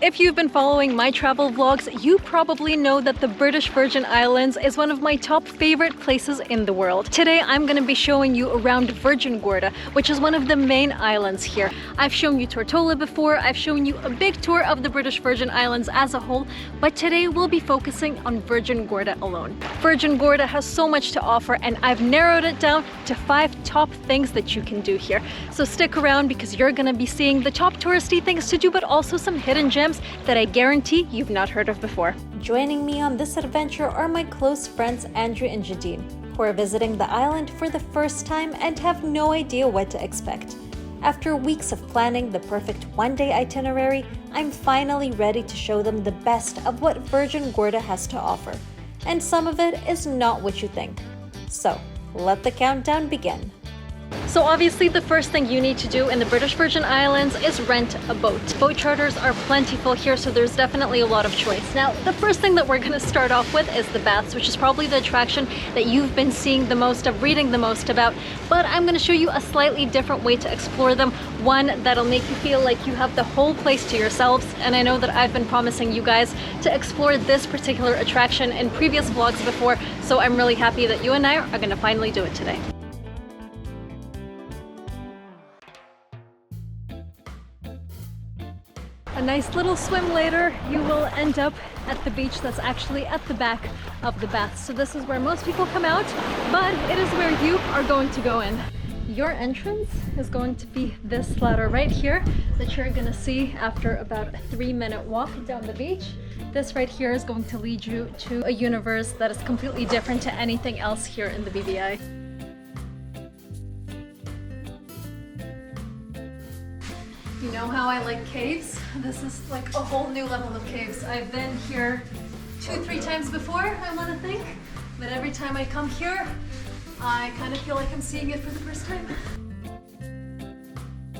If you've been following my travel vlogs, you probably know that the British Virgin Islands is one of my top favorite places in the world. Today I'm going to be showing you around Virgin Gorda, which is one of the main islands here. I've shown you Tortola before, I've shown you a big tour of the British Virgin Islands as a whole, but today we'll be focusing on Virgin Gorda alone. Virgin Gorda has so much to offer, and I've narrowed it down to 5 top things that you can do here. So stick around because you're going to be seeing the top touristy things to do, but also some hidden gems that I guarantee you've not heard of before. Joining me on this adventure are my close friends Andrew and Jadine, who are visiting the island for the first time and have no idea what to expect. After weeks of planning the perfect one-day itinerary, I'm finally ready to show them the best of what Virgin Gorda has to offer. And some of it is not what you think. So, let the countdown begin. So obviously the first thing you need to do in the British Virgin Islands is rent a boat. Boat charters are plentiful here, so there's definitely a lot of choice. Now, the first thing that we're going to start off with is the baths, which is probably the attraction that you've been seeing the most of, reading the most about. But I'm going to show you a slightly different way to explore them. One that'll make you feel like you have the whole place to yourselves. And I know that I've been promising you guys to explore this particular attraction in previous vlogs before, so I'm really happy that you and I are going to finally do it today. A nice little swim later, you will end up at the beach that's actually at the back of the bath. So this is where most people come out, but it is where you are going to go in. Your entrance is going to be this ladder right here that you're gonna see after about a 3-minute walk down the beach. This right here is going to lead you to a universe that is completely different to anything else here in the BVI. You know how I like caves? This is like a whole new level of caves. I've been here 2-3 times before, I want to think, but every time I come here, I kind of feel like I'm seeing it for the first time.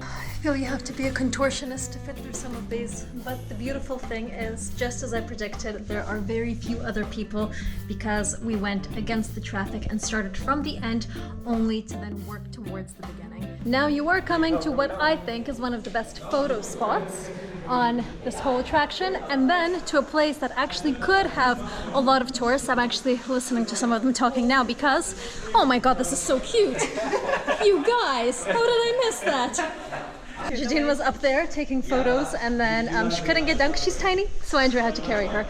I feel you have to be a contortionist to fit through some of these, but the beautiful thing is, just as I predicted, there are very few other people because we went against the traffic and started from the end only to then work towards the beginning. Now you are coming to what I think is one of the best photo spots on this whole attraction, and then to a place that actually could have a lot of tourists. I'm actually listening to some of them talking now because, oh my god, this is so cute! You guys, how did I miss that? Jadine was up there taking photos, and then she couldn't get down because she's tiny, so Andrew had to carry her.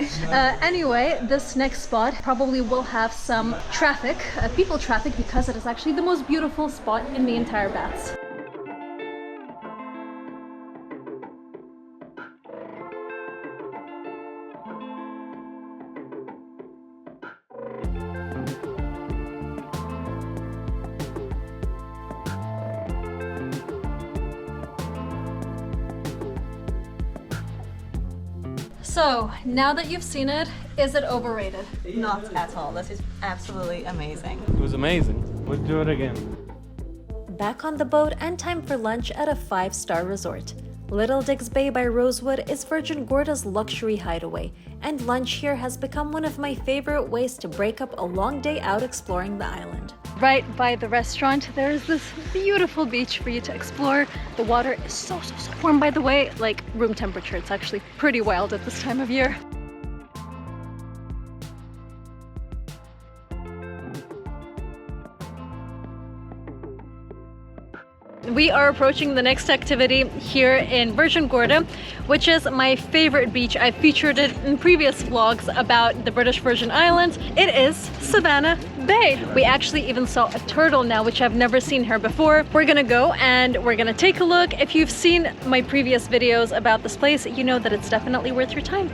Anyway, this next spot probably will have some traffic, people traffic, because it is actually the most beautiful spot in the entire baths. So, now that you've seen it, is it overrated? Not at all. This is absolutely amazing. It was amazing. We'll do it again. Back on the boat and time for lunch at a 5-star resort. Little Digs Bay by Rosewood is Virgin Gorda's luxury hideaway, and lunch here has become one of my favorite ways to break up a long day out exploring the island. Right by the restaurant, there is this beautiful beach for you to explore. The water is so warm, by the way, like room temperature. It's actually pretty wild at this time of year. We are approaching the next activity here in Virgin Gorda, which is my favorite beach. I've featured it in previous vlogs about the British Virgin Islands. It is Savannah Bay. We actually even saw a turtle now, which I've never seen here before. We're gonna go and we're gonna take a look. If you've seen my previous videos about this place, you know that it's definitely worth your time.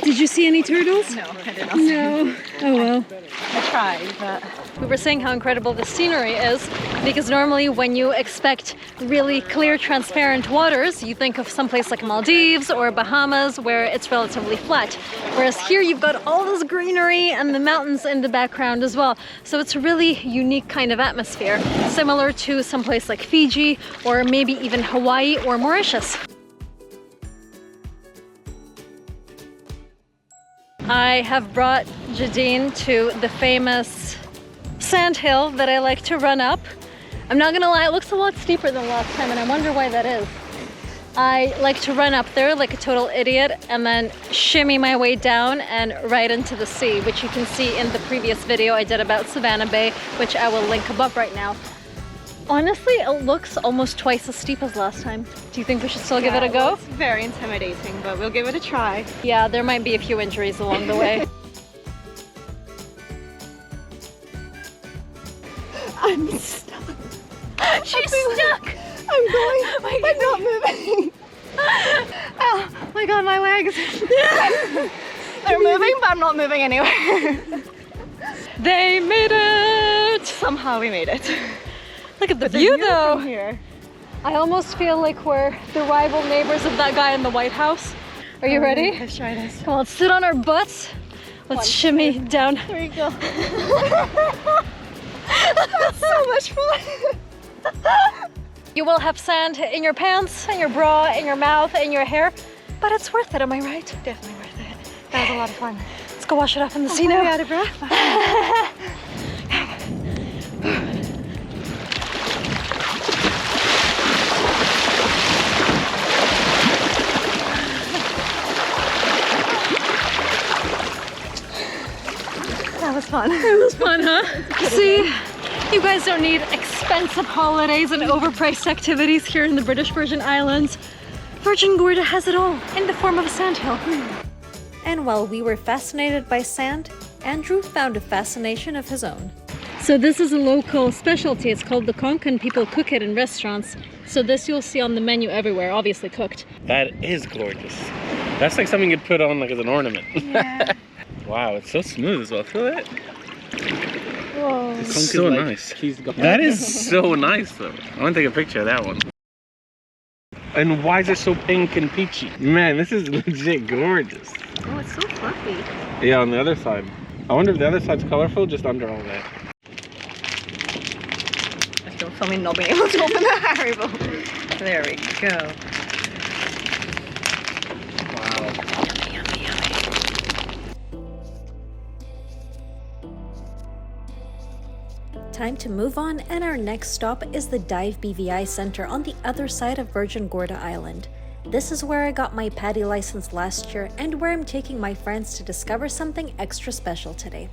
Did you see any turtles? No, I did not. No. Oh well. I tried, but... We were saying how incredible the scenery is, because normally when you expect really clear, transparent waters, you think of someplace like Maldives or Bahamas where it's relatively flat. Whereas here you've got all this greenery and the mountains in the background as well. So it's a really unique kind of atmosphere, similar to someplace like Fiji or maybe even Hawaii or Mauritius. I have brought Jadine to the famous sand hill that I like to run up. I'm not gonna lie, it looks a lot steeper than last time and I wonder why that is. I like to run up there like a total idiot and then shimmy my way down and right into the sea, which you can see in the previous video I did about Savannah Bay, which I will link above right now. Honestly, it looks almost twice as steep as last time. Do you think we should still give it a go? It's very intimidating, but we'll give it a try. Yeah, there might be a few injuries along the way. I'm stuck. She's stuck! I'm going. I'm not moving. Oh my god, my legs. They're moving, but I'm not moving anywhere. They made it! Somehow we made it. Look at the view though! From here. I almost feel like we're the rival neighbors of that guy in the White House. Are you ready? Let's try this. Come on, let's sit on our butts. Let's shimmy down. There you go. That's so much fun. You will have sand in your pants, in your bra, in your mouth, in your hair, but it's worth it, am I right? Definitely worth it. That was a lot of fun. Let's go wash it off in the sea now. I'm out of breath. That was fun. It was fun, huh? See, you guys don't need expensive holidays and overpriced activities here in the British Virgin Islands. Virgin Gorda has it all in the form of a sandhill. And while we were fascinated by sand, Andrew found a fascination of his own. So this is a local specialty. It's called the conch and people cook it in restaurants. So this you'll see on the menu everywhere, obviously cooked. That is gorgeous. That's like something you'd put on like as an ornament. Yeah. Wow, it's so smooth as well. Feel that? Whoa. It's so nice. That is so nice though. I want to take a picture of that one. And why is it so pink and peachy? Man, this is legit gorgeous. Oh, it's so fluffy. Yeah, on the other side. I wonder if the other side's colorful just under all that. I still feel me not being able to open the Haribo. There we go. Time to move on, and our next stop is the Dive BVI Center on the other side of Virgin Gorda Island. This is where I got my PADI license last year and where I'm taking my friends to discover something extra special today.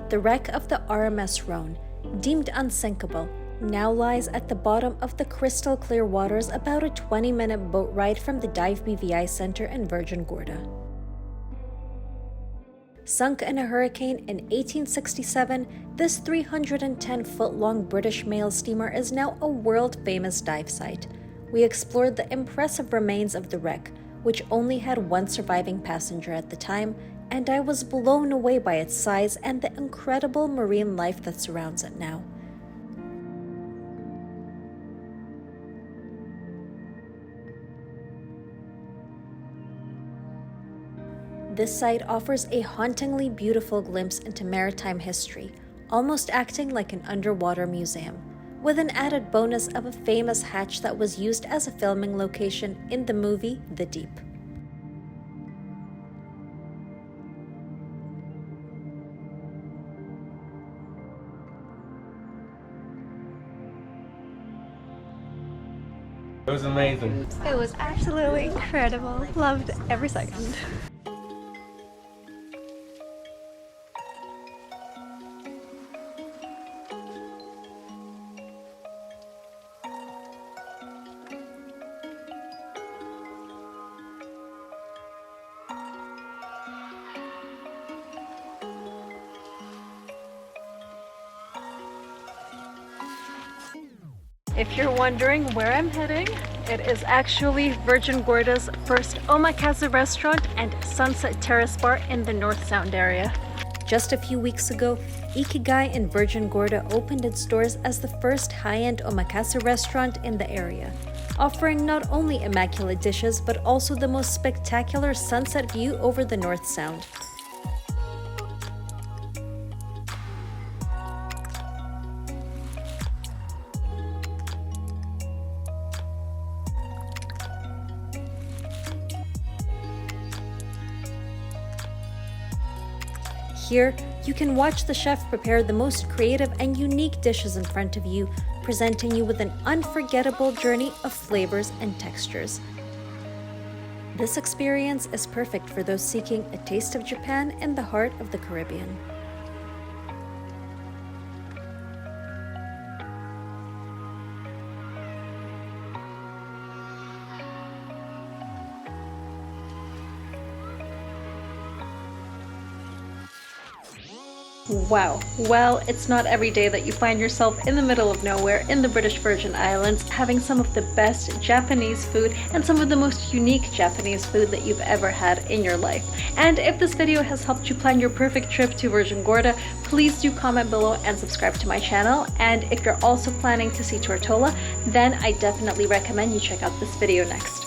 The wreck of the RMS Rhone, deemed unsinkable, now lies at the bottom of the crystal clear waters about a 20-minute boat ride from the Dive BVI Center in Virgin Gorda. Sunk in a hurricane in 1867, this 310-foot-long British mail steamer is now a world-famous dive site. We explored the impressive remains of the wreck, which only had one surviving passenger at the time, and I was blown away by its size and the incredible marine life that surrounds it now. This site offers a hauntingly beautiful glimpse into maritime history, almost acting like an underwater museum, with an added bonus of a famous hatch that was used as a filming location in the movie The Deep. It was amazing. It was absolutely incredible. Loved every second. If you're wondering where I'm heading, it is actually Virgin Gorda's first omakase restaurant and Sunset Terrace bar in the North Sound area. Just a few weeks ago, Ikigai in Virgin Gorda opened its doors as the first high-end omakase restaurant in the area, offering not only immaculate dishes but also the most spectacular sunset view over the North Sound. Here, you can watch the chef prepare the most creative and unique dishes in front of you, presenting you with an unforgettable journey of flavors and textures. This experience is perfect for those seeking a taste of Japan in the heart of the Caribbean. Wow. Well, it's not every day that you find yourself in the middle of nowhere in the British Virgin Islands having some of the best Japanese food and some of the most unique Japanese food that you've ever had in your life. And if this video has helped you plan your perfect trip to Virgin Gorda, please do comment below and subscribe to my channel. And if you're also planning to see Tortola, then I definitely recommend you check out this video next.